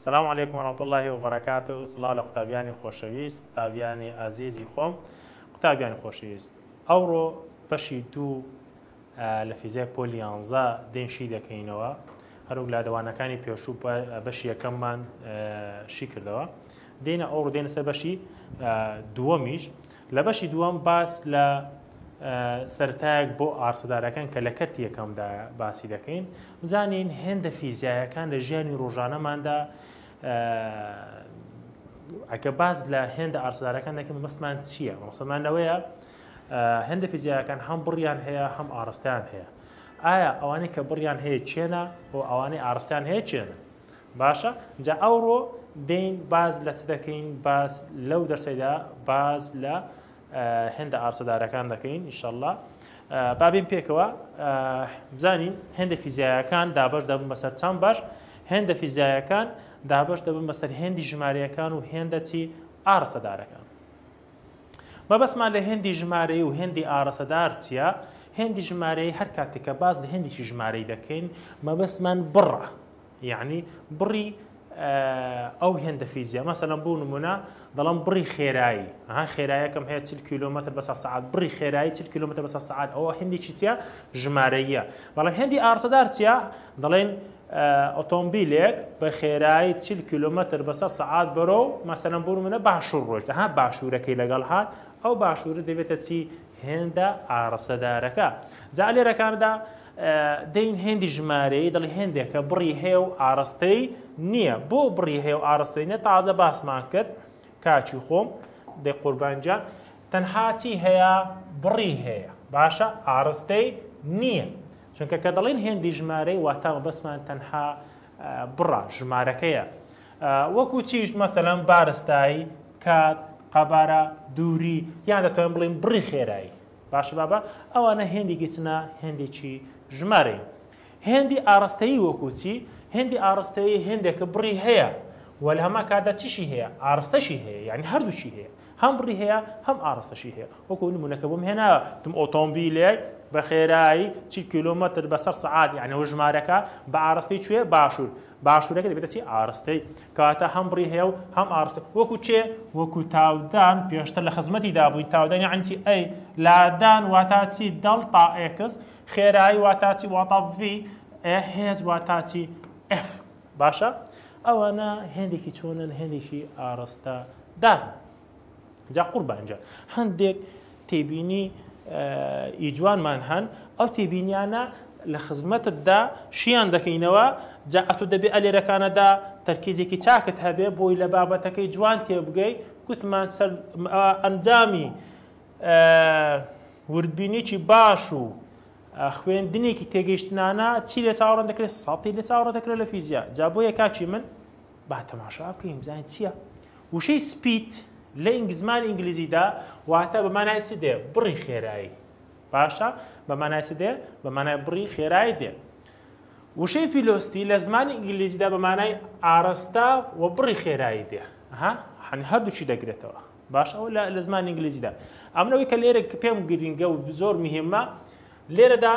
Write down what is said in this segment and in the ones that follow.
السلام عليكم ورحمة الله وبركاته. سڵاو لە قوتابیانی خۆشەویست، قوتابیانی ئازیزی خۆم، قوتابیانی خۆشەویست. ئەوڕۆ بەشی دوو لە فیزیای پۆلی 11 دێنشی دەکەینەوە. هەروەک لادەوانەکانی پێشوو بەشی یەکەممان شی کردەوە. دێنە ئەوڕۆ دێنە سەر بەشی دووەمیش. لە بەشی دووەم باس لە سەرتایەک بۆ ئارسەدارەکان کە لە کەتی یەکەمدا باسی دەکەین. بزانین هێندە فیزیایەکان لە ژیانی ڕۆژانەماندا ئەگە باز لە هێندە ئارسەدارەکان دەکەین مەبەستمان چییە؟ مەبەستمانەوەیە هێندە فیزیایەکان هەم بڕیان هەیە هەم ئاڕستیان هەیە. ئایا ئەوانەی کە بڕیان هەیە چێنە بۆ ئەوانەی ئاڕستیان هەیە چێنە؟ باشە؟ جا ئەوڕۆ دێین باز لە چ دەکەین؟ باز لەو دەرسەیدا باز لە هێندە ئارسەدارەکان دەکەین ئینشەڵڵا. بابین پێکەوە بزانین هێندە فیزیایەکان دابەش دەبن بەسەر چەند بەش. هێندە فیزیایەکان دابەش دەبن بەسەر هێندی ژمارەیەکان و هێندە چی ئارسەدارەکان. مەبەستمان لە هێندی ژمارەی و هێندی ئارسەدار چییە؟ هێندی ژمارەی هەر کاتێککە باز لە هێندیشی ژمارەی دەکەین مەبەستمان بڕە، یعنی بڕی ئەو هێندە فیزیا. مەسەلەن بۆ نمونە دەڵام بڕی خێرایی، خێراییەکەم هەیە 40 کیلومتر بە سەعات، بڕی خێرایی 40 کیلومتر بە سەعات، ئەوە هێندێکی چیە؟ ژمارەیە. بەڵام هێندی ئارسەدار چیە؟ دەڵێن ئۆتۆمبیلێک بە خێرایی 40 کیلومتر بە سەعات بەرەو مەسەلەن بۆ نمونە باشوور ڕۆژ، باشوورەکەی لەگەڵ هات، ئەو باشوورە دەبێتە چی؟ هێندە ئارسەدارەکە. جا لێرەکاندا دەین هێندی ژمارەی دەڵی هێندێکە بڕی هەیە و ئاڕستەی نییە. بۆ بڕی هەیە و ئاڕستەی نیە تازە باسمان کرد کاچی خۆم دەی قوربانجان تەنها چی هەیە؟ بڕی هەیە، باشە ئاڕستەی نییە. چونکە کە دەڵێن هێندی ژمارەی واتە بەسمان تەنها بڕە ژمارەکەیە. وەکو چیش مەسەلەن بارستایی، کات، قەبارە، دووری، یان دەتوانین بڵێن بڕی خێرایی. باشە بابە ئەوانە هێندێکی چنە؟ هێندێکی ژمارەی. هێندی ئاڕستەیی وەکو چی؟ هێندی ئاڕستەیی هێندێکە بڕی هەیە و لە هەما کاتدا چیشی هەیە؟ ئاڕستەشی هەیە، یعنی هەردووشی هەیە، هەم بڕی هەیە هەم ئاڕستەشی هەیە. وەکو نمونەکە بۆم هێناوە تم ئۆتۆمبیلێک بە خێرایی 40 کیلومتر بە سەعات، یعنی ئەوە ژمارەکە بە ئاڕستەی کوێ؟ باشوور. باشوورەکە دەبێتە چی؟ ئاڕستەی، کەواتە هەم بڕی هەیە و هەم ئاڕستە. وەکو چێ؟ وەکو تاودان پێشتر لە خزمەتی دابووین. تاودان یعنی چی؟ ئەی لادان واتە چی؟ دەڵتا ئێکس، خێرایی واتە چی؟ واتە ڤی، هێز واتە چی؟ ئێف. باشە؟ ئەوانە هێندێکی چۆنن؟ هێندێکی ئاڕستە دار. جا قوربانجان هەندێک تێبینی ئیجوانمان هەن، ئەو تێبینیانە لە خزمەتتدا شیان دەکەینەوە. جا ئەتو دەبێ ئەلێرەکانەدا تەرکیزێکی چاکت هەبێ بۆی لە بابەتەکەی جوان تێبگەی. گوتمان سەر ئەنجامی وردبینیی باش و خوێندنێکی تێگەیشتنانە چی لێ چاوەڕێن دەکرێت؟ سەڵتی لێ چاوەڕێ دەکرێت لە فیزیا. جا بۆ یەکاچی من با تەماشا بکەین بزانین چییە. وشەی سپید لە زمانی ئینگلیزیدا واتە بە مانای چی دێ؟ بڕی خێرایی. باشە؟ بە مانای چ دێ؟ بە مانای بڕی خێرایی دێ. وشەی فیلۆستی لە زمانی ئینگلیزیدا بە مانای ئاڕستە و بڕی خێرایی دێ. هەردووچی دەگرێتەوە. باش ئەو لە زمانی ئینگلیزیدا. ئەمنەوەی کە لێرە پێم گرنگە و زۆر مهمە لێرەدا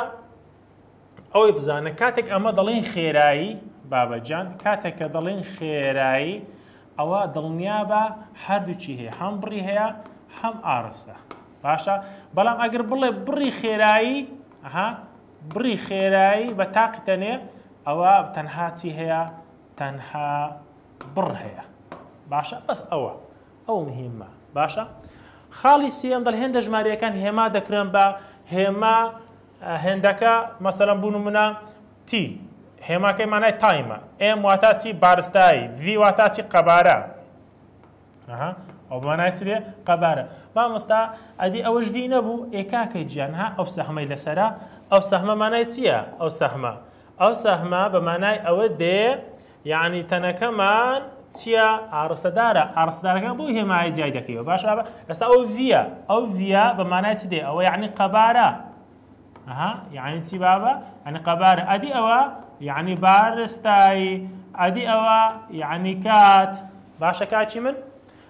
ئەوەی بزانە کاتێک ئەمە دەڵێن خێرایی بابەجان، کاتێک کە دەڵێن خێرایی ئەوە دڵنیابە هەردووچی هەیە، هەم بڕی هەیە هەم ئاڕستە. باشە؟ بەڵام ئەگەر بڵێ بڕی خێرایی، بڕی خێرایی بە تاقیتەنێ ئەوە تەنها چی هەیە؟ تەنها بڕ هەیە. باشە؟ بەس ئەوە مهمە. باشە؟ خاڵی سێم دەڵ هێندە ژمارەیەکان هێما دەکرێن بە هێما هێندەکە مەسەلەن بوو نمونە تی، هێماکەی مانای تایمە، ئێم واتە چی؟ بارستایی، ڤی واتە چی؟ قەبارە. ئەو بمانای چی دێ؟ قەبارە. مامۆستا ئەدی ئەوەش ڤی نەبوو ئێکاکەی گیان ئەو سەحمەی لەسەرە، ئەو سەحمە مانای چییە؟ ئەو سەحمە بە مانای ئەوە دێ، یعنی تەنەکەمان چییە؟ ئاڕستەدارە. ئاڕستەدارەکان بۆ هێمایی جای دەکەیەوە. باشە؟ ئێستا ئەو ڤیە، ئەو ڤیە بە مانای چی دێ؟ ئەوە یعنی قەبارە. یعنی چی بابە؟ یعنی قەبارە. ئەدی ئەوە یعنی بارستایی، ئەدی ئەوە یعنی کات. باشە کاچی من؟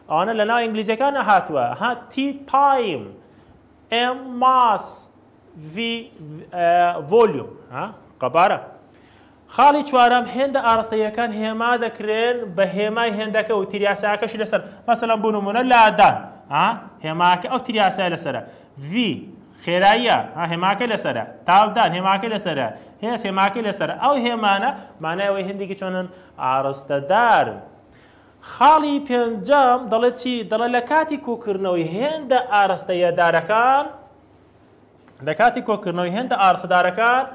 ئەوانە لە ناو ئینگلیزیەکانە هاتووە. تی تایم، ئێم ماس، ڤی ڤۆلیوم، قەبارە. خاڵی چوارەم هێندە ئاڕستەیەکان هێما دەکرێن بە هێمای هێندەکە و تریاسایەکەشی لەسەر مەسەڵەن بۆ نمونە لادان هێماکە ئەو تریاسای لەسەرە ڤی خێراییە هێماکە لەسەرە تاودان هێماکە لەسەرە هێز هێماکە لەسەرە ئەو هێمانە مانایەوەی هێندێکی چۆنن ئاڕستەدارن. خاڵی پێنجەم دەڵێت چی دەڵێ لە کاتی کۆکردنەوەی هێندە ئاڕستەیەدارەکان لە کاتی کۆکردنەوەی هێندە ئاڕستەدارەکان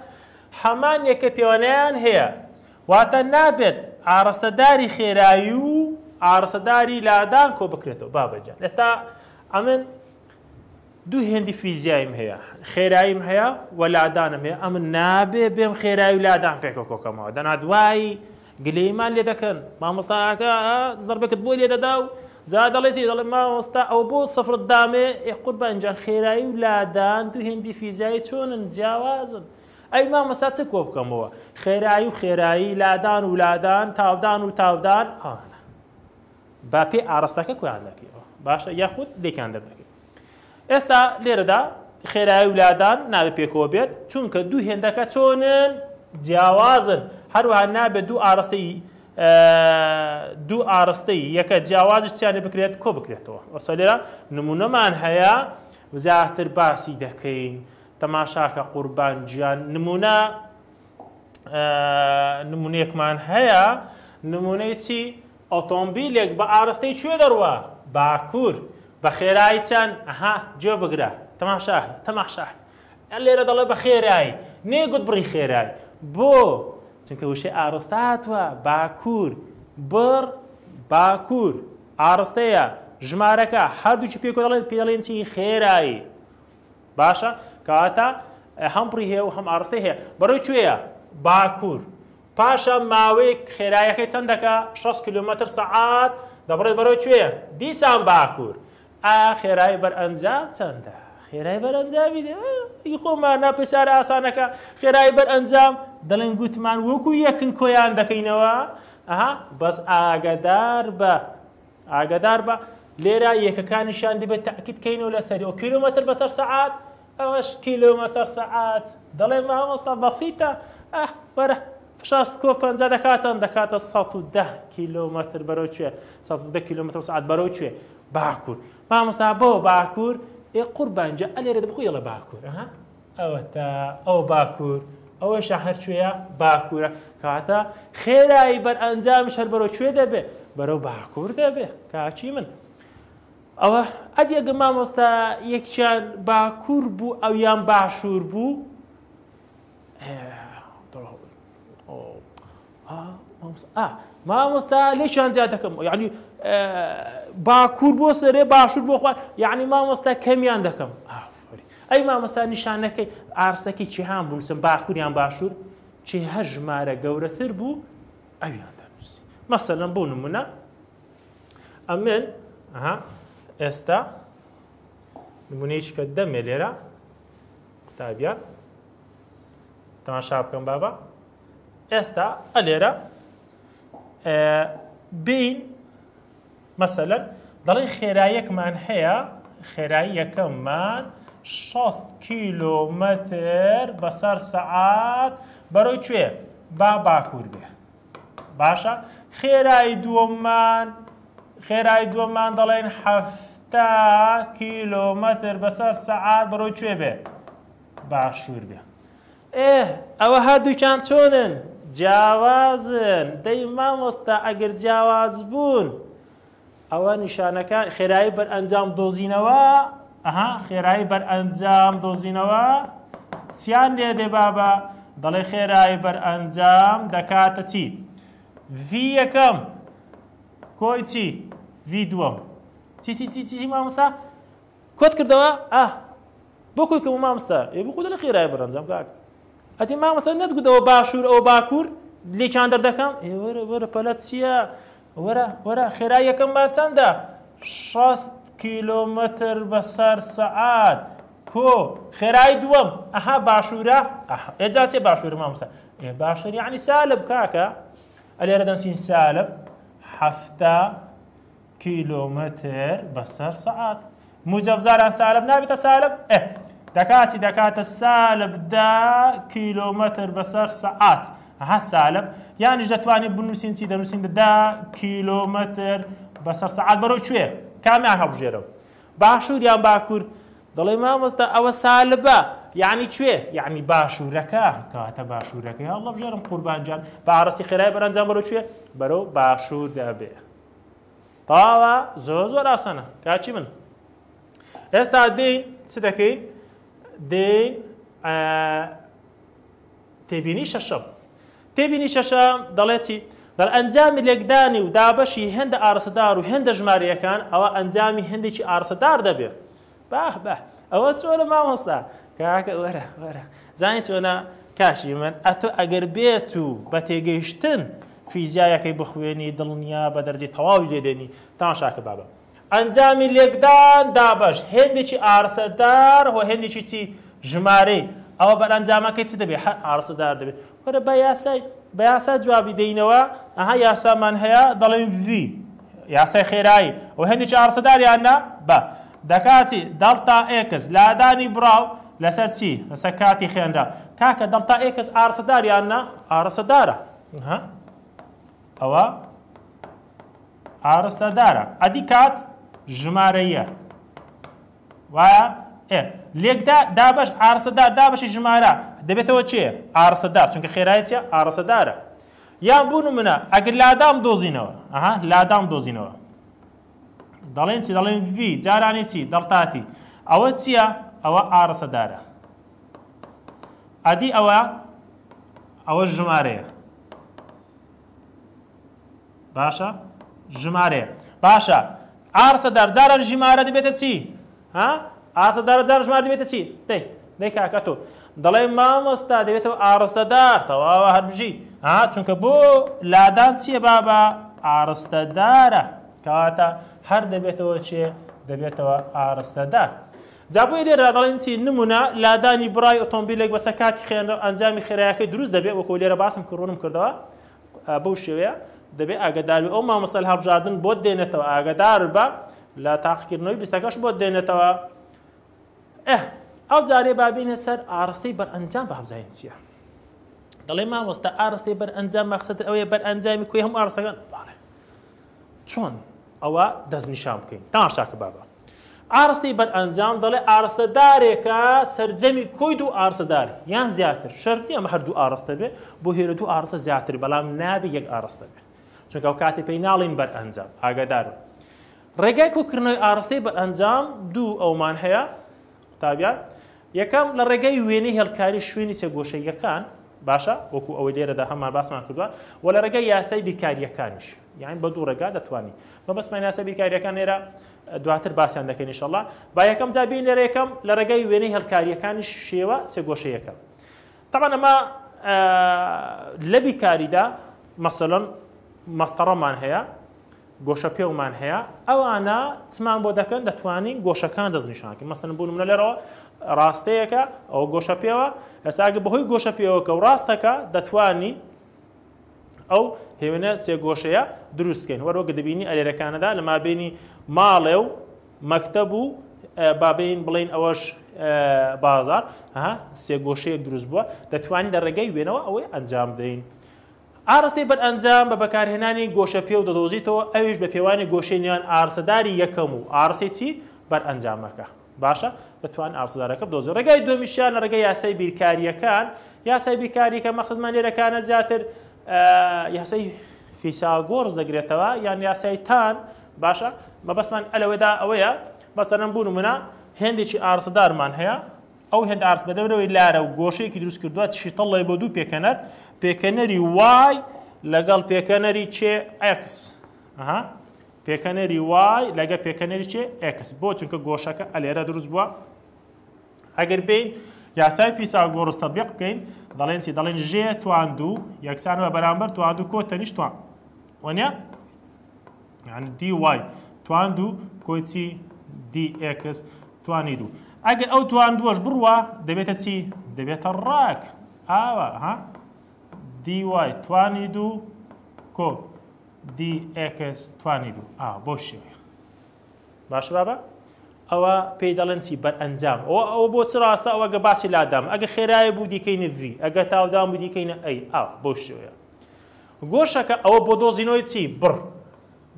هەمان یەکە پەیوەندیان هەیە واتە نابێت ئاڕستەداری خێرایی و ئاڕستەداری لادان کۆ بکرێتەوە بابەجان. ئێستا ئەمن دوو هێندی فیزیاییم هەیە خێراییم هەیە و لادانم هەیە ئەمن نابێ بێم خێرایی و لادان پێکە کۆکەمەوە دەنا دوایی گلەیمان لێ دەکەن مامۆستاکە زەربەکەت بۆ لێ دەدا و جا دەڵێ دەڵێ مامۆستا ئەو بۆ سەفرت دامێ قوربانجان خێرایی و لادان دوو هێندی فیزیایی چۆنن جیاوازن ئەی مامۆستا چ کۆ بکەمەوە خێرایی و خێرایی لادان و لادان تاودان و تاودان با پێ ئاڕستەکە کۆیان دەکەیەوە باشە یاخود لێکیان دەردەکەی. ئێستا لێرەدا خێرایی و لادان نابێت پێکەوە بێت چونکە دوو هێندەکە چۆنن جیاوازن هەروەها نابێت دوو ئاڕستەی یەکە جیاوازش چیانێ بکرێت کۆ بکرێتەوە. ئەوسا لێرە نمونەمان هەیە زیاتر باسی دەکەین تەماشاکە قوربان گیان نمونەیەکمان هەیە نمونەی چی ئۆتۆمبیلێک بە ئاڕستەی کوێ دەڕوا باکوور بە خێرایی چەند گوێ بگرە تەماشا لێرە دەڵێ بە خێرایی نێگوت بڕی خێرایی بۆ چونکە وشەی ئاڕستاتوە باکوور بڕ باکوور ئاڕستەیە ژمارەکە هەردووچی پێڵێن چی خێرایی باشە کەواتە هەم بڕی هەیە و هەم ئاڕستەی هەیە بەڕۆی کوێیە باکوور پاشە ماوەی خێرایەکەی چەندەکە 6 کیلومتر سەعات دەبڕێت بەرەوەی کوێیە دیسان باکوور خێرایی بەرئەنجام چەندە خێرایی بەرئەنجامی خۆمان ناپێسارە ئاسانەکە خێرایی بەرئەنجام دەڵێن گوتمان وەکو یەکن کۆیان دەکەینەوە بەس ئاگدار بە لێرە یەکەکانیشان دەبێت تاکید بکەینەوە لەسەری و کیلومتر بەسەر سەعات ئەوەش کیلومتر سەعات دەڵێ مامۆستا بەسیتە وەرە 650 دەکاتەن دەکاتە 110 کیلومتر بەرەو کوێ 110 کیلومتر سەعات بەرەو کوێ باکوور مامۆستا بۆ باکوور قوربانجە ئەلێرە دەبخۆی لە باکوور ئەوە تا ئەو باکوور ئەوەشە هەر کوێیە باکوورە کاتە خێرایی بەرئەنجامیش هەر بەرەو کوێ دەبێ بەرەو باکوور دەبێ کاچی من ئەوە ئەدیەگە مامۆستا یەکیان باکوور بوو ئەو یان باشوور بوو مامۆستا لێکیان زیاد دەکەم یعنی باکوور بۆ سەرێ باشوور بۆ خوارد یعنی مامۆستا کەمیان دەکەم ئەی مامۆستا نیشانەکەی ئارسەکەی چیهان بوو نووسم باکووریان باشوور چی هەر ژمارە گەورەتر بوو ئەویان دەنووسی مەسەڵەن بۆ نمونە ئەمن ئێستا نمونەیەکی کە دەمێ لێرە قوتابیان تەماشا بکەم بابا ئێستا ئەلێرە بین مەسەلەن دەڵێن خێراییەکمان هەیە خێراییەکەمان 6 کیلومتر بەسەر سەعات بەرەوی کوێ باکوور بێ باشە خێرایی دووەممان دەڵێن 7 کیلومتر بەسەر سەعات بەرەوی کوێ بێ باشوور بێ ئەوە هەردووکیان چۆنن جیاوازن دەی مامۆستا ئەگەر جیاواز بوون ئەوە نیشانەکان خێرایی بەرئەنجام دۆزینەوە خێرایی بەرئەنجام دۆزینەوە چیان لێ دێ بابە دەڵێ خێرایی بەرئەنجام دەکاتە چی ڤی یەکەم کۆی چی ڤی دووەم چی مامۆستا کۆت کردەوە بۆ کۆی کەم مامۆستا بخۆ دەڵێ خێرایی بەرئەنجام کاک ئەتی مامۆستا نەتگوتەوە باشوور ئەو باکوور لێکیان دەردەکەم وەرە پەلەت چییە وەرە خێرایی یەکەممان چەندە 6 کیلومتر بەسەر سەعات کۆ خێرایی دووەم باشوورە ئێجا چێ باشوور مامۆستا باشوور یعنی سالب کاکە ئەلێرە دەنووسین سالب 7 کیلومتر بەسەر سەعات موجب زاران سالب نابێتە سالب دەکاتە سالب 10 کیلومتر بەسەر سەعات ئەها سالب یانیش دەتوانێت بنووسین چی دەنووسین 10 کیلۆمەتر بەسەر سەعات بەرەو کوێ کامیان هەڵبژێرەوە باشوور یان باکوور دەڵێ مامۆستا ئەوە سالبە یعنی کوێ یعنی باشوورەکە کاتە باشوورەکەی هەڵە بژێرم قوربانجان بە ئاڕاستی خێرای بەرەنجام بەرەو کوێ بەرەو باشوور دەبێ تاوە زۆر ئاسانە کاچی من ئێستا دێین چ دەکەین دێین تێبینی شەشەم دەڵێ چی دەڵ ئەنجامی لێکدانی و دابەشی هێندە ئارسەدار و هێندە ژمارەیەکان ئەوە ئەنجامی هێندێکی ئارسەدار دەبێت بە ئەوە چۆنە مامۆستا کاکە وەرە زانی چۆنە کاشی من ئەتۆ ئەگەر بێت و بە تێگەیشتن فیزیایەکەی بخوێنی دڵنیا بە دەرجەی تەواوی لێدێنی تاماشاکە بابە ئەنجامی لێکدان دابەش هێندێکی ئارسەدار و هێندێکی چی ژمارەی ئەوە بە ئەنجامەکەی چ دەبێت ئارسەدار دەبێت وەرە بە یاسا جوابی دەینەوە ئەها یاسامان هەیە دەڵێن ڤ یاسای خێرایی و هێندێکی ئارسەداریان نا بە دەکاتی دەڵتا ئێکس لادانی بڕاو لەسەر چی لەسەر کاتی خوێندا کاکە دەڵتا ئێکس ئارسەداریان نا ئارسەدارە ئەوە ئارستەدارە ئەدی کات ژمارەیە وایە لێکدا دابەش ئارسەدار دابەشی ژمارە دەبێتەوە چێ ئارسەدار چونکە خێرایی چیە ئارسەدارە یان بوون منە ئەگەر لادام دۆزینەوە لادام دۆزینەوە دەڵێن چی دەڵێن ڤ جارانی چی دەڵتاتی ئەوە چییە ئەوە ئارسەدارە ئەدی ئەوە ژمارەیە باشە ژمارەیە باشە ئارسەدار جارە ژمارە دەبێتە چی ئارسەدارە جارە ژمارە دەبێتە چی دەی کاکە تۆ دەڵێ مامۆستا دەبێتەوە ئارستەدار تەواوە هەربژی چونکە بۆ لادان چییە بابە ئارستەدارە کەواتە هەر دەبێتەوە چێ دەبێتەوە ئارستەدار جا بۆی لێرە دەڵێن چی نمونە لادانی بڕای ئۆتۆمبیلێک بەسەر کاتی خوێندنەوە ئەنجامی خێراییەکەی دروست دەبێت وەکو لێرە باسم کڕوونم کردەوە بەو شێوەیە دەبێت ئاگاداری ئەو مامۆستا هەڵبژاردن بۆ دێنێتەوە ئاگادار بە لە تاقیکردنەوەی بیستەکەش بۆ دێنێتەوە ئەو جارێ بابینە سەر ئارستەی بەرئەنجام بە هەمزاین چییە دەڵێ مامۆستا ئارستەی بەرئەنجام مەقسەد ئەوەیە بەرئەنجامی کوێی هەموو ئارستەکان چۆن ئەوە دەستنیشان بکەین تاماشاکە بابە ئارستەی بەرئەنجام دەڵێ ئارستەدارێکە سەرجەمی کۆی دوو ئارستەدار یان زیاتر شەرتی ئەمە هەردوو ئارستە بێ بۆ هێرە دوو ئارستە زیاتر بەڵام نابێ یەک ئارستە بێ چونکە ئەو کاتێ پێی ناڵین بەرئەنجام ئاگادار ڕێگای کۆکردنەوەی ئارستەی بەرئەنجام دوو ئەومان هەیە تابیان یەکەم لە ڕێگەی وێنەی هێڵکاری شوێنی سێگۆشەیەکان باشە وەکو ئەوەی لێرەدا هەمان باسمان کردووە و لە ڕێگەی یاسای بیرکاریەکانیش یعنی بە دوو ڕێگا دەتوانین مەبەستمان یاسای بیرکاریەکان لێرە دواتر باسییان دەکەین ئینشەڵڵا با یەکەم جا بین لێرە یەکەم لە ڕێگەی وێنەی هێڵکاریەکانی شێوە سێگۆشەیەکە طبعا ئەمە لە بیرکاریدا مەسەڵەن مەستەڕەمان هەیە گۆشە پێومان هەیە ئەوانە چمان بۆ دەکەن دەتوانین گۆشەکان دەستنیشانکەین مەسەڵەن بوون منە لێرەوە ڕاستەیەکە ئەو گۆشە پێوە ئێستا ئەگە بەهۆی گۆشە پێوەکە و ڕاستەکە دەتوانین ئەو هێوێنە سێگۆشەیە دروستکەین وەرۆگە دەبینی ئەلێرەکانەدا لە مابینی ماڵێ و مەکتەب و بابین بڵین ئەوەش بازار سێگۆشەیەک دروست بووە دەتوانین لە ڕێگەی وێنەوە ئەوەی ئەنجام دەین ئارستەی بەرئەنجام بە بەکارهێنانی گۆشە پێ و دەدۆزیتەوە ئەویش بە پێوانی گۆشەی نێوان ئارسەداری یەکەم و ئارسەی چی بەرئەنجامەکە باشە دەتوانین ئارسەدارەکە بدۆزێ ڕێگای دومیشیان لە ڕێگەی یاسای بیرکاریەکان یاسای بیرکاریەکە مەقسەدمان لێرەکانە زیاتر یاسای فیساگۆرس دەگرێتەوە یان یاسای تان باشە مەبەستمان ئەلەوەدا ئەوەیە مەسەڵەن بوون منە هێندێکی ئارسەدارمان هەیە ئەو هێند ئارس بەدەورەوەی لارە و گۆشەیەکی دروست کردووە تشی تەڵی بۆ دوو پێکەنەر پێکەنەری وای لەگەڵ پێکەنەری چێ ئەکس پێکەنەری وای لەگە پێکەنەری چێ ئەکس بۆ چونکە گۆشەکە ئەلێرە دروست بووە ئەگەر بین یاسای فیساگۆرس تەطبیق بکەین دەڵێن چی دەڵێن ژێ توان دوو یەکسانەوە بەرامبەر توان دوو کۆ تەنیش توان وانە یعنی دی وای توان دوو کۆی چی دی ئەکس توانی دوو ئەگەر ئەو توان دووەش بڕوە دەبێتە چی دەبێتە ڕاک ئاوە دی وای توانی دوو کۆ دی ئەکس توانی دوو بۆ شێوەیە باشە بابە ئەوە پێی دەڵێن چی بەرئەنجام ئەوە بۆ چ ڕاستە ئەوە گە باسی لادام ئەگە خێرایە بوو دیکەینە ڤی ئەگە تاودام بوو دیکەینە ئەی بۆ شێوەیە گۆشەکە ئەوە بۆ دۆزینەوەی چی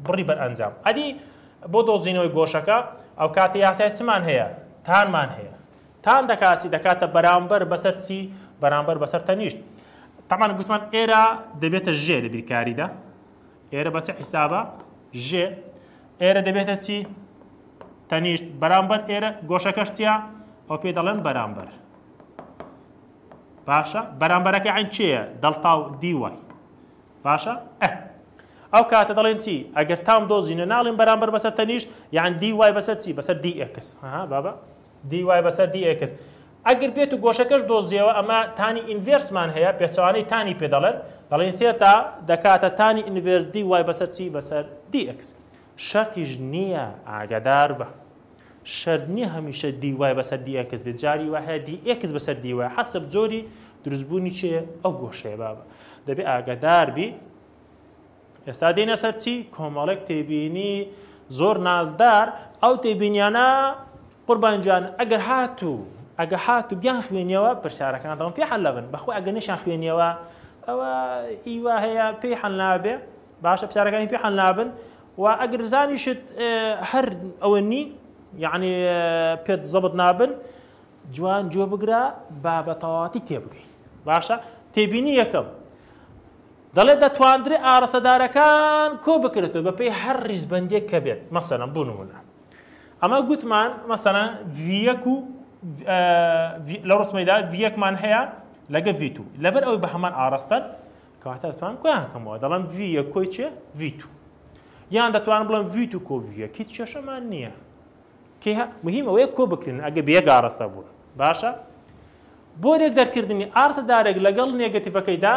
بڕی بەرئەنجام ئەدی بۆ دۆزینەوەی گۆشەکە ئەو کاتە یاسای چمان هەیە تانمان هەیە تان دەکاتی دەکاتە بەرامبەر بەسەر چی بەرامبەر بەسەر تەنیشت تەمان گوتمان ئێرە دەبێتە ژێ لە بیرکاریدا ئێرە بە چ حیسابە ژێ ئێرە دەبێتە چی تەنیشت بەرامبەر ئێرە گۆشەکەش چیە ئەو پێ دەڵێن بەرامبەر باشە بەرامبەرەکە عین چییە دڵتا و دیوای باشە ئەو کاتە دەڵێن چی ئەگەر تام دۆزینە ناڵین بەرامبەر بەسەر تەنیشت یان دیوای بەسەر چی بەسەر دی ئێکس بابە دیوای بەسەر دی ئێکس ئەگەر بێت و گۆشەکەش دۆزیەوە ئەمە تانی ئینڤێرسمان هەیە پێچوانەی تانی پێ دەڵێن ثێتا دەکاتە تانی ئینڤێرس دی وای بەسەر چی بەسەر دی ئێکس شەرتیش نییە ئاگادار بە شەرت نییە هەمیشە دی وای بەسەر دی ئێکس بێت جاری وای هەیە دی ئێکس بەسەر دی وای حەسب جۆری دروستبوونی چێ ئەو گۆشەیە بابە دەبێ ئاگادار بی ئێستا دێنە سەر چی کۆمەڵێک تێبینی زۆر نازدار ئەو تێبینیانە قوربان جان ئەگەر هاتوو بیان خوێنیەوە پرسیارەکان دەڵێن پێی حەل نەبن بەخۆی ئەگەر نەشیان خوێنیەوە ئەوە ئیوا هەیە پێی حەل نابێ باشە پرسیارەکانی پێی حەل نابن و ئەگەر زانیشت هەر ئەوە نی یعنی پێت زەبت نابن جوان جۆ بگرە با بە تەواوەتی تێبگەین باشە تێبینی یەکەم دەڵێ دەتواندرێ ئارەسەدارەکان کۆ بکرێتەوە بەپێی هەر ڕیزبەندێک کە بێت مەسەلەن بۆ نمونە ئەمە گوتمان مەسەلەن ڤیەک و لە ڕسمەیدا ڤیەکمان هەیە لەگە ڤیتو لەبەر ئەوەی بە هەمان ئاڕاستن کەواتە دەتوانن کۆیان کەمەوە دەڵێن ڤیەک کۆی چێ ڤیتو یان دەتوانن بڵێن ڤیتو کۆ ڤیەک هیچ کێشەمان نییە مهم ئەوەیە کۆ بکردن ئەگە بەیەک ئاڕاستە بوون باشە بۆ رێک دەرکردنی ئارسەدارێک لەگەڵ نێگەتیڤەکەیدا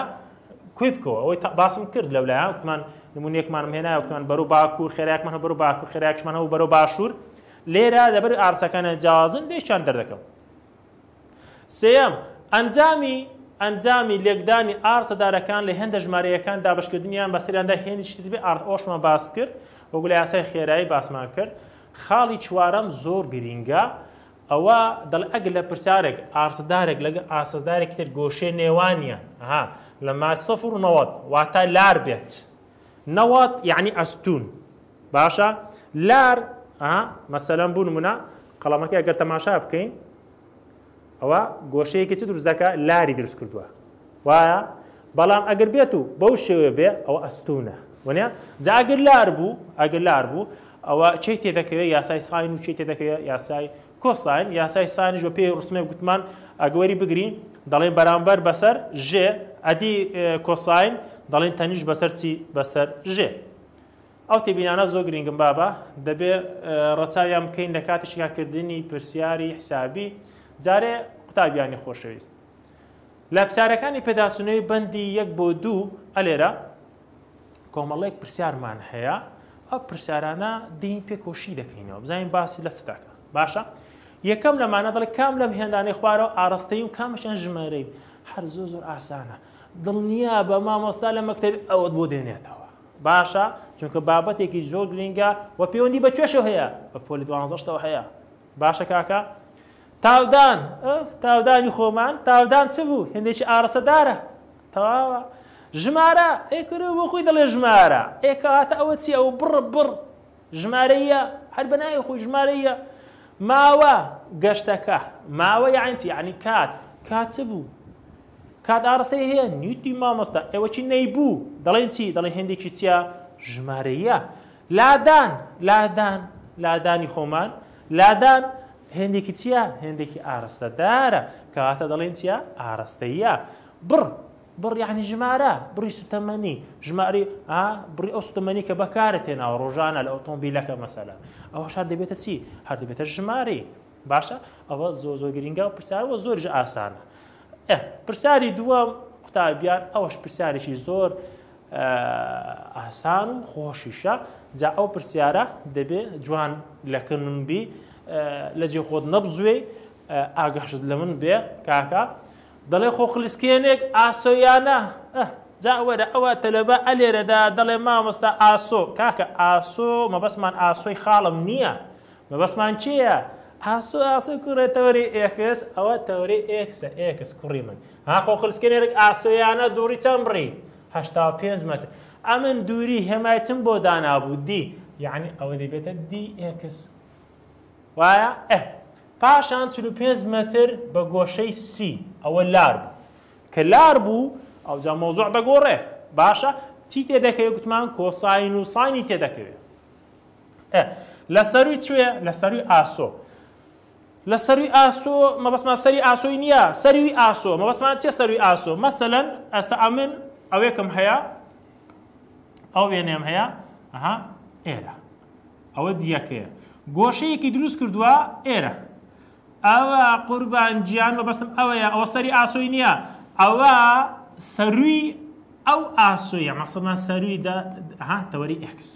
کوی بکەوە ئەوەی باسم کرد لەولایە وتمان نمونەیەکمانم هێنایە وتمان بەرەو باکوور خێرایەکمان هەبەرەوە باکوور خێرایەکشمان هەبوو بەرەو باشوور لێرە لەبەر ئارسەکانە جیاوازن لێشیان دەردەکەم سێەم ئەنجامی لێکدانی ئارسەدارەکان لە هێندە ژمارەیەکان دابشکردنیان بەسەریاندا هێندی شتی بێ ئۆشمان باس کرد وەکو لە یاسای خێرایی باسمان کرد خاڵی چوارەم زۆر گرینگە ئەوە دڵ ئەگەر لە پرسیارێک ئارسەدارێک لەگە ئاسەدارێکی تر گۆشەی نێوانیە لە مای 90 واتە لار بێت 90 یعنی ئەستون باشە لار مەسەلەن بوو نمونە قەڵەمەکەی ئەگەر تەماشا بکەین ئەوە گۆشەیەکی چ دروست دەکات لاری دروست کردووە وایە بەڵام ئەگەر بێت و بەو شێوەیە بێ ئەوە ئەستونە وانە جا ئەگەر لار بوو ئەوە چی تێدەکەوێت یاسای ساین و چی تێدەکەوێت یاسای کۆساین یاسای ساینش بە پێی ڕسمێ گوتمان ئەگەوەری بگرین دەڵێن بەرامبەر بەسەر ژێ ئەدی کۆساین دەڵێن تەنیش بەسەر چی بەسەر ژێ ئەو تێبینانە زۆر گرنگم بابە دەبێ ڕەچاویان بکەین لە کاتی شیاکردنی پرسیاری حسابی جارێ قوتابیانی خۆشەویست لە پرسیارەکانی پێداسونەوەی بەندی 1 بۆ 2 ئەلێرە کۆمەڵێک پرسیارمان هەیە ئەو پرسیارانە دین پێ کۆشی دەکەینەوە بزانین باسی لە چ دەکەن باشە یەکەم لەمانە دەڵێ کام لەم هێندانەی خوارەوە ئاڕاستەی و کامەشیان ژمارەی هەر زۆر ئاسانە دڵنیا بە مامۆستا لە مەکتەب ئەوەت بۆ دێنێتەوە باشە چونکە بابەتێکی زۆر گرنگە و پەیوەندی بە کوێشەوە هەیە بە پۆلی 12 هەیە باشە کاکە تاودانی خۆمان تاودان چ بوو هێندێکی ئارەسەدارە تەواوە ژمارە ئێکرە بۆ خۆی دەڵێ ژمارە ئێکاتە ئەوە چی ئەو بڕ ژمارەیە هەر بەناوی خۆی ژمارەیە ماوە گەشتەکە ماوە یعنی کات چ بوو کات ئاڕستەی هەیە نیوتی مامۆستا ئێوە چی نەیبوو دەڵێن چی دەڵێن هێندێکی چیە ژمارەیە لادانی خۆمان لادان هێندێکی چیە هێندێکی ئارەستەدارە کەواتە دەڵێن چیە ئارەستەیە بڕ یعنی ژمارە بڕی سوتەمەنی ژماری بڕی ئەو سوتەمەنی کە بەکارت هێناوە ڕۆژانە لە ئۆتۆمبیلەکە مەسەلەن ئەوەش هەر دەبێتە چی هەر دەبێتە ژماری باشە ئەوە زۆر گرنگە و پرسیارەوە زۆرش ئاسانە پرسیاری دووەم قوتابیان ئەوەش پرسیارێکی زۆر ئاسان و خۆشیشە جا ئەو پرسیارە دەبێت جوان لەکردن بی لە جێ خۆت نەبزوێ ئاگەشت لە من بێ کاکە دەڵێ خۆ خلیسکێنێک ئاسۆیانە جا وەرە ئەوە تەلەبە ئەلێرەدا دەڵێ مامۆستا ئاسۆ کاکە ئاسۆ مەبەسمان ئاسۆی خاڵم نییە مەبەستمان چییە؟ ئاسۆ کوڕێ تەوەری ئێکس ئەوە تەوەری ئێکسە ئێکس کوڕی من خۆ خلسکێنێرێک ئاسۆیانە دووری چەند بڕی 85 مەتر ئەمن دووری هێمایتم بۆ دانابوو دی یعنی ئەوە دەبێتە دی ئێکس وایە؟ پاشان 45 مەتر بە گۆشەی سی ئەوە لار بوو کە لار بوو ئەوجا مۆزوع دەگۆڕێ باشە چی تێدەکەوێت گوتمان کۆساین و ساینی تێدەکەوێت لە سەروی کوێ؟ لە سەروی ئاسۆ لە سەروی ئاسۆ مەبەستمان سەری ئاسۆی نییە سەروی ئاسۆ مەبەستمان چیە سەروی ئاسۆ مەسەلەن ئەستا ئەمن ئەوێکم هەیە ئەو وێنێم هەیە ئێرە ئەوە دیەکەیە گۆشەیەکی دروست کردووە ئێرە ئەوە قوربان گیان مەبەستم ئەوەیە ئەوە سەری ئاسۆی نییە ئەوە سەروی ئەو ئاسۆیە مەقسەدمان سەروی تەوەری ئێکس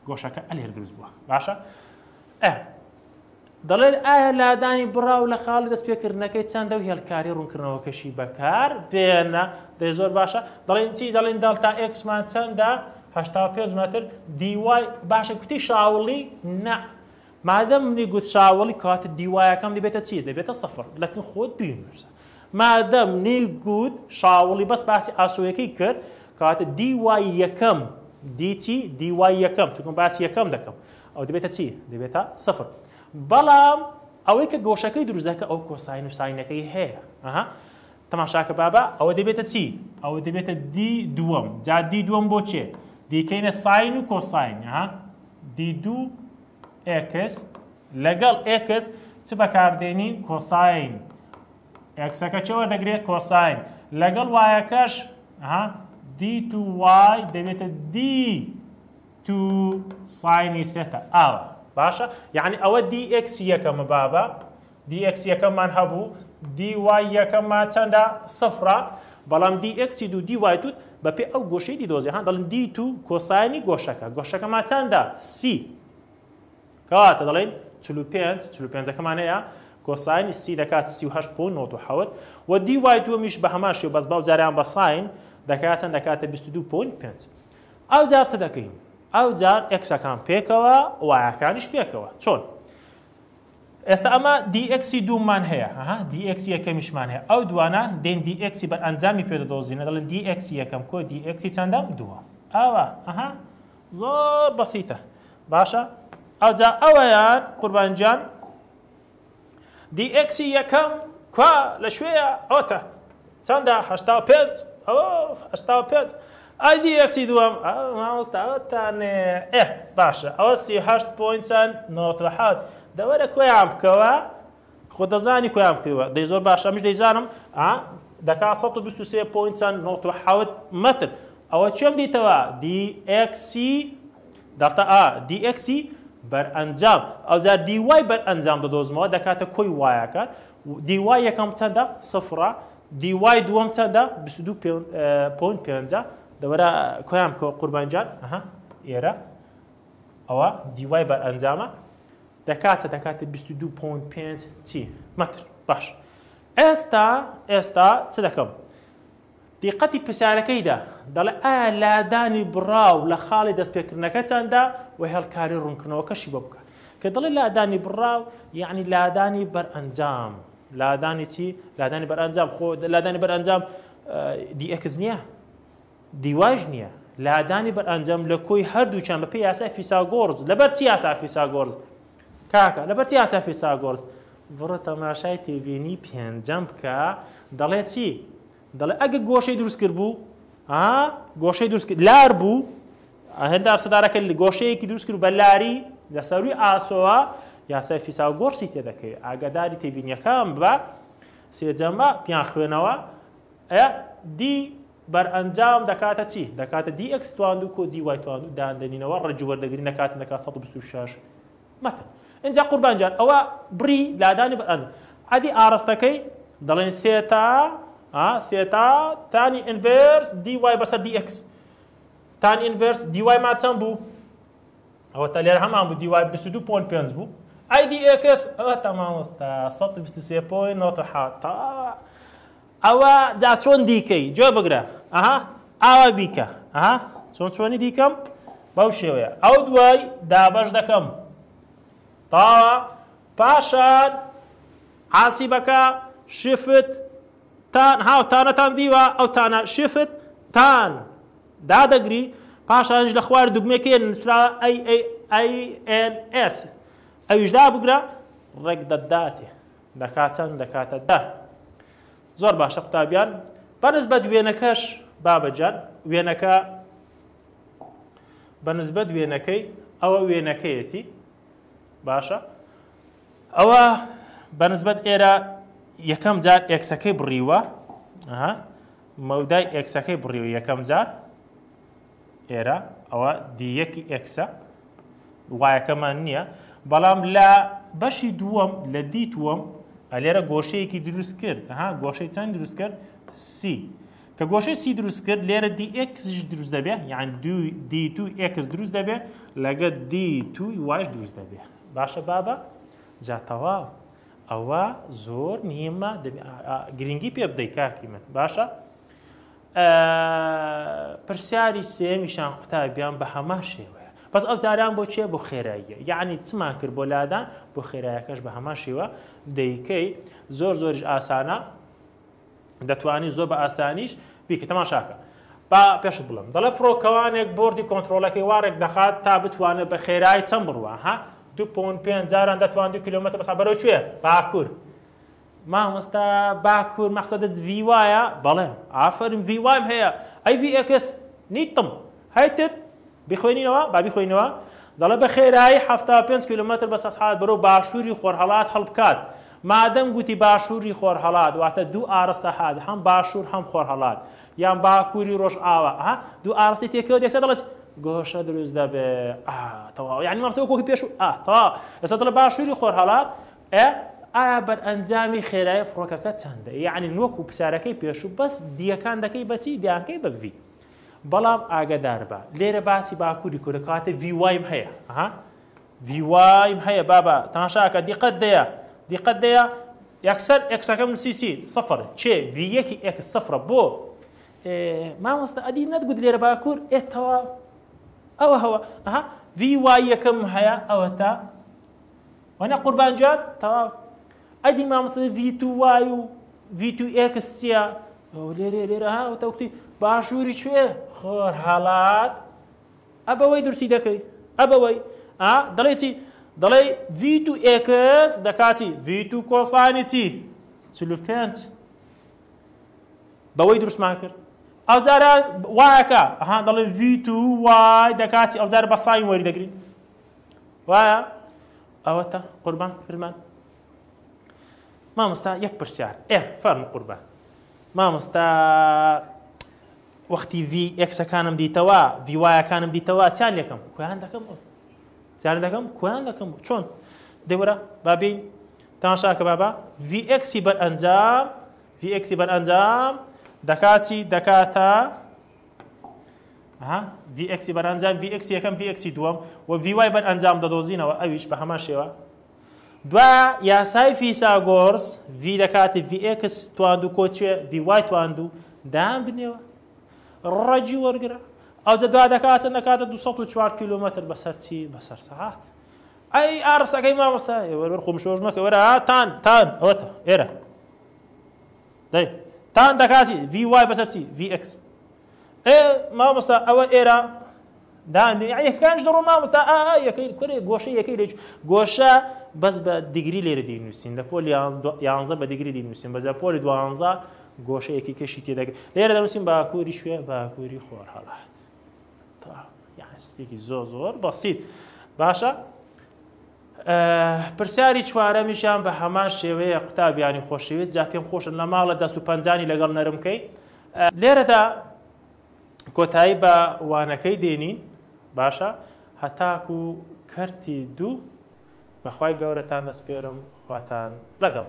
گۆشەکە ئەلێر دروست بووە باشە؟ دەڵێن ئایا لادانی بڕاو لە خاڵی دەستپێکردنەکەی چەندە و هێلکاری ڕوونکردنەوەکەشی بەکار بێنە دەی زۆر باشە دەڵێن چی دەڵێن دەڵتا ئێکسمان چەندە 85 مەتر دیوای باشە کوتی شاوڵی نە مادەم منی گوت شاوڵی کاتە دیوایەکەم دەبێتە چی دەبێتە سەفر لەکن خۆت بینووسە مادەم نی گوت شاوڵی بەس باسی ئاسۆیەکەی کرد کاتە دیوای یەکەم دیچی دیوای یەکەم چونکە باسی یەکەم دەکەم ئەو دەبێتە چی دەبێتە سەفر بەڵام ئەوەی کە گۆشەکەی دروزەکە ئەو کۆساین و ساینەکەی هەیە تەماشاکە بابا ئەوە دەبێتە چی ئەوە دەبێتە دی دووەم جا دی دووەم بۆ چێ دیکەینە ساین و کۆساین دی دوو ئێکس لەگەڵ ئێکس چ بەکاردێنین کۆساین ئێکسەکە چێوە دەگرێت کۆساین لەگەڵ وایەکەش دی تو وای دەبێتە دی تو ساینی سێتە ئاوە باشە یعنی ئەوە دی ئێکس یەکەمە بابە دی ئێکس یەکەممان هەبوو دی وای یەکەممان چەندە سەفرە بەڵام دی ئێکسی دوو دی وای دوت بەپێ ئەو گۆشەی دیدۆزی دەڵێن دی تو کۆساینی گۆشەکەمان چەندە سی کەواتە دەڵێن 45ەکەمان هەیە کۆساینی سی دەکات 38.97 و دی وای دووەمیش بە هەمان شێوە بەس باو جاریان بە ساین دەکات چەند دەکاتە 22.5 ئەو جار چ دەکەین ئەو جار ئێکسەکان پێکەوە وایەکانیش پێکەوە چۆن ئێستا ئەمە دی ئێکسی دوومان هەیە دی ئێکسی یەکەمیشمان هەیە ئەو دوانە دێن دی ئێکسی بەر ئەنجامی پێدەدۆزینە دەڵێن دی ئێکسی یەکەم کۆ دی ئێکسی چەندەم دووە ئەوە زۆر بەسیتە باشە ئەو جا ئەوەیان قوربانجان دی ئێکسی یەکەم کوا لە شوێیە ئەوتە چەندە 85 85 ئای دی ئێکسی دووەم مامۆستاوەتانێ باشە ئەوە 38.97 دەوەرە کۆیان بکەوە خۆ دەزانی کۆیان بکەوە دەی زۆر باشە ئەمیش دەیزانم دەکات 123.97 مەتر ئەوە چێم دیتەوە دی ئێکسی دەڵتە دی ئێکسی بەرئەنجام ئەوجار دی وای بەرئەنجام دەدۆزمەوە دەکاتە کۆی وایەکە دی وای یەکەم چەندە سەفرە دی وای دووەم چەندە 22.5 دەوەرە کۆیان بکەوە قوربانجان ئێرە ئەوە دی وای بەرئەنجامە دەکاتە 22.5 چی مەتر باش ئێستا چ دەکەم دیقەتی پرسیارەکەیدا دەڵێ ئایا لادانی بڕاو لە خاڵی دەستپێکردنەکە چەندە و هێڵکاری ڕوونکردنەوەکەشی بۆ بکە کە دەڵێ لادانی بڕاو یعنی لادانی بەرئەنجام لادانی چی لادانی بەرئەنجام خۆ لادانی بەرئەنجام دی ئێکس نییە دیواژ نییە لادانی بەرئەنجام لە کۆی هەردووچیان بەپێی یاسای فیساگۆرس لەبەر چی یاسای فیساگۆرس کاکە لەبەر چی یاسای فیساگۆرس بڕۆ تەماشای تێبینی پێنجەم بکە دەڵێ چی دەڵێ ئەگە گۆشەی دروست کرد بوو گۆشەی دروست کرد لار بوو هێندە ئەرسەدارەکە گۆشەیەکی دروست کرد بە لاری لە سەروی ئاسۆوە یاسای فیساگۆرسی تێدەکەوێت ئاگاداری تێبینیەکەم بە سێجەمە پیان خوێنەوە دی بەرئەنجام دەکاتە چی دەکاتە دی ئێکس تواند و کۆ دی وای تواند و دادەنینەوە ڕەجووەردەگری نەکاتن دەکات 126 مەتر اینجا قوربانجان ئەوە بڕی لادانی بەرئەنجام عادی ئاڕاستەکەی دەڵێن ثێتا تانی ئینڤێرس دی وای بەسەر دی ئێکس تانی ئینڤێرس دی وای ما چەند بوو ئەوە تا لێرە هەمان بوو دی وای 22.5 بوو ئای دی ئێکس ئەوە تەمامۆستا 123.97 ئەوە جا چۆن دیکەی گوێ بگرە ئاوا بیکە چۆنی دیکەم بەو شێوەیە ئەو دوای دابەش دەکەم تەواوە پاشان عاسیبەکە شفت تان هاو تانەتان دیوە ئەو تانە شفت تان دادەگری پاشانش لە خوار دوگمێکێ نووسرا AANS ئەویشدا بگرە ڕێک دەداتێ دەکات چەند دەکاتە 10 زۆر باشە قوتابیان بەنسبەت وێنەکەش بابەجان وێنەکە بەنسبەت وێنەکەی ئەوە وێنەکەیەتی باشە ئەوە بەنسبەت ئێرە یەکەم جار ئێکسەکەی بڕیوە مەودای ئێکسەکەی بڕیوە یەکەم جار ئێرە ئەوە دیەکی ئێکسە وایەکەمان نییە بەڵام لە بەشی دووەم لە دیتووەم لێرە گۆشەیەکی دروست کرد گۆشەی چەند دروست کرد سی کە گۆشەی سی دروست کرد لێرە دیX دروست دەبێ یان D2X دروست دەبێ لەگە D2 وایش دروست دەبێ باشە بابە جاتەوا ئەوە زۆر مهمە گرنگی پێ بدەی کاکی من باشە پرسیاری سێمیشان قوتابیان بە هەمان شێوەیە بەس ئەو جاریان بۆ چێ بۆ خێراییە یعنی چمان کرد بۆ لادان بۆ خێراییەکەش بە هەمان شێوە دەیکەی زۆر زۆرش ئاسانە دەتوانی زۆر بە ئاسانیش بیکە تەماشاکە با پێشت بڵم دەڵێ فڕۆکەوانێک بۆردی کۆنتڕۆلەکەی وارێک دەخات تا بتوانێت بە خێرایی چەند بڕوە 2.5 جاران دەتوان 2 کیلۆمەتر بەسا بەرەو کوێ باکوور مامۆستا باکوور مەقسەدت ڤی وایە بەڵێ ئافرین ڤی وایم هەیە ئەی VX نیتم هەیتت بخوێنینەوە با بیخوێنەوە دەڵێ بە خێرایی 75 کیلۆمەتر بە سەعات بەرەو باشووری خۆرهەڵات هەڵبکات مادەم گوتی باشووری خۆرهەڵات واتە دوو ئاڕستە هات هەم باشوور هەم خۆرهەڵات یان باکووری ڕۆژ ئاوە دوو ئاڕستی تێکەوە دێکسە دەڵێت گۆشە دروست دەبێ تەواو یعنی مەقسەد کۆکی پێش تەواو ئێستا دەڵێ باشووری خۆرهەڵات ئایا بەرئەنجامی خێرایی فڕۆکەکە چەندە یعنی وەکو پرسیارەکەی پێشوو بەس دیەکان دەکەی بەچی دیانکەی بە V بەڵام ئاگدار بە لێرە باسی باکووری کوورە کاتە V وایم هەیە V وایم هەیە بابا تەماشاکە دیقەت دەیە یەکسەر ئێکسەکەم نووسیسی سەفر چێ V1 ئێکس سەفرە بۆ مامۆستا ئەدی نەتگوت لێرە باکوور تەواو ئەوە هەوە V وای یەکەم هەیە ئەوە تا وەنە قوربانجان تەواو ئەدی مامۆستا V2 وای و V2X چییە لێرە تەوتی باشووری کوێ خۆرهەڵات ئەبەوەی درسی دەکەی ئەبەوەی دەڵێ چی دەڵێ V2X دەکاتی V2 کۆسانی چی 45 بەوەی دروستمان کرد ئەوجارە وایەکە دەڵێ V2 وای دەکاتی ئەوجارە بە ساین وەری دەگرین وایە ئەوەتە قوربان فرمان مامۆستا یەک پرسیار فەرمو قوربان مامۆستا وەختی VXەکانم دیتەوە V وایەکانم دیتەوە چیان لێکەم کۆیان دەکەم چۆن دەوەرە بابین تەماشاکە بابا VXی بەرئەنجام دەکاتی دەکاتە VXی بەرئەنجام VX یەکەم VXی دووەم و VY بەرئەنجام دەدۆزینەوە ئەویش بە هەمان شێوە دوایە یاسای فیساگۆرس V دەکاتی VX تواند و کۆچێ VY تواند و دام بنێوە ڕەجی وەرگرە ئەوجە دوا دەکاتە 204 کیلۆمەتر بەسەر چی بەسەر سەعات ئەی ئارسەکەی مامۆستا وەرە خۆمشۆژ مەکە وەرە تان ئەوەتە ئێرە دەی تان دەکاتی VY بەسەر چی VX مامۆستا ئەوە ئێرە دانێ یەکەکانش دەڕۆ مامۆستا یەکەی کورێ گۆشەی یەکەی لێ گۆشە بەس بە دیگری لێرە دینووسین لە پۆلی 11 بە دیگری دینووسین بەس لە پۆلی 12 گۆشەیەکی کەشی تێدەگەن لێرە دەنووسین باکووری شوێ باکووری خۆرهەڵات یعنی شتێکی زۆر بەسیط باشە پرسیاری چوارەمیشیان بە هەمان شێوەیە قوتابیانی خۆشەویست جا پێم خۆشن لە ماڵە دەست و پەنجانی لەگەڵ نەرمکەی لێرەدا کۆتایی بە وانەکەی دێنین باشە هەتاکو کەرتی دوو بەخوای گەورەتان دەسپێرم خواتان لەگەڵ